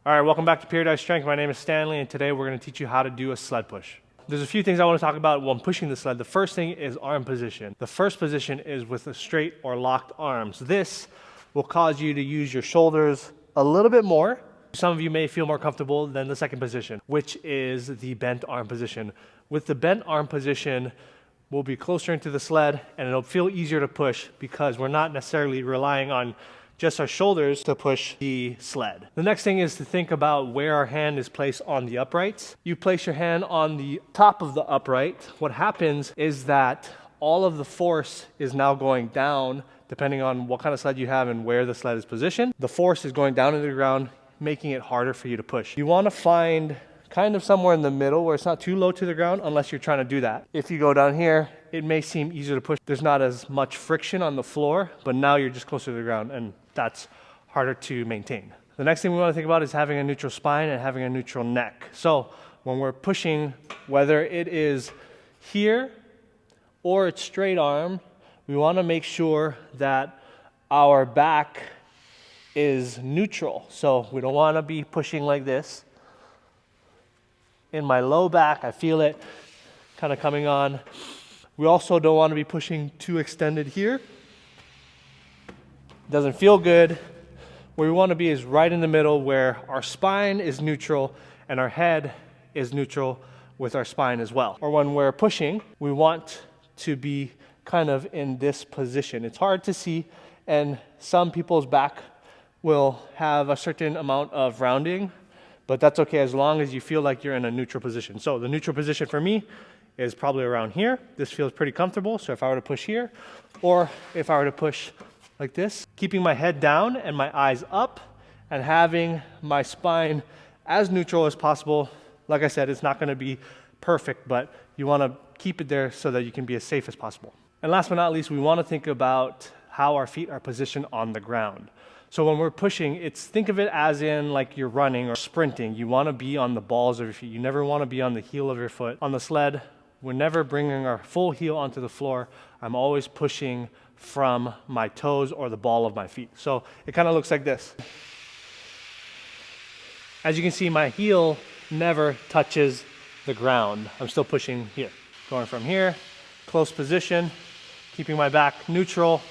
All right, welcome back to Periodized Strength. My name is Stanley, and today we're going to teach you how to do a sled push. There's a few things I want to talk about when pushing the sled. The first thing is arm position. The first position is with the straight or locked arms. This will cause you to use your shoulders a little bit more. Some of you may feel more comfortable than the second position, which is the bent arm position. With the bent arm position, we'll be closer into the sled and it'll feel easier to push because we're not necessarily relying on just our shoulders to push the sled. The next thing is to think about where our hand is placed on the uprights. You place your hand on the top of the upright. What happens is that all of the force is now going down depending on what kind of sled you have and where the sled is positioned. The force is going down into the ground, making it harder for you to push. You want to find kind of somewhere in the middle where it's not too low to the ground unless you're trying to do that. If you go down here, it may seem easier to push. There's not as much friction on the floor, but now you're just closer to the ground and that's harder to maintain. The next thing we want to think about is having a neutral spine and having a neutral neck. So when we're pushing, whether it is here or it's straight arm, we want to make sure that our back is neutral. So we don't want to be pushing like this. In my low back, I feel it kind of coming on. We also don't want to be pushing too extended here. Doesn't feel good. Where we want to be is right in the middle where our spine is neutral and our head is neutral with our spine as well. Or when we're pushing, we want to be kind of in this position. It's hard to see, and some people's back will have a certain amount of rounding, but that's okay as long as you feel like you're in a neutral position. So the neutral position for me is probably around here. This feels pretty comfortable. So if I were to push here, or if I were to push like this, keeping my head down and my eyes up and having my spine as neutral as possible. Like I said, it's not going to be perfect, but you want to keep it there so that you can be as safe as possible. And last but not least, we want to think about how our feet are positioned on the ground. So when we're pushing, think of it as in like you're running or sprinting. You want to be on the balls of your feet. You never want to be on the heel of your foot. On the sled, we're never bringing our full heel onto the floor. I'm always pushing from my toes or the ball of my feet. So it kind of looks like this. As you can see, my heel never touches the ground. I'm still pushing here. Going from here, close position, keeping my back neutral,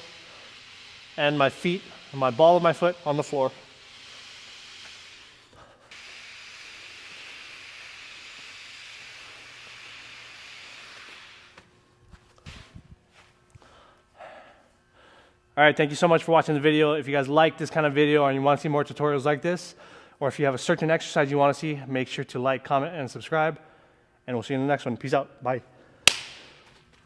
and my feet, my ball of my foot on the floor. All right, thank you so much for watching the video. If you guys like this kind of video and you want to see more tutorials like this, or if you have a certain exercise you want to see, make sure to like, comment, and subscribe. And we'll see you in the next one. Peace out. Bye.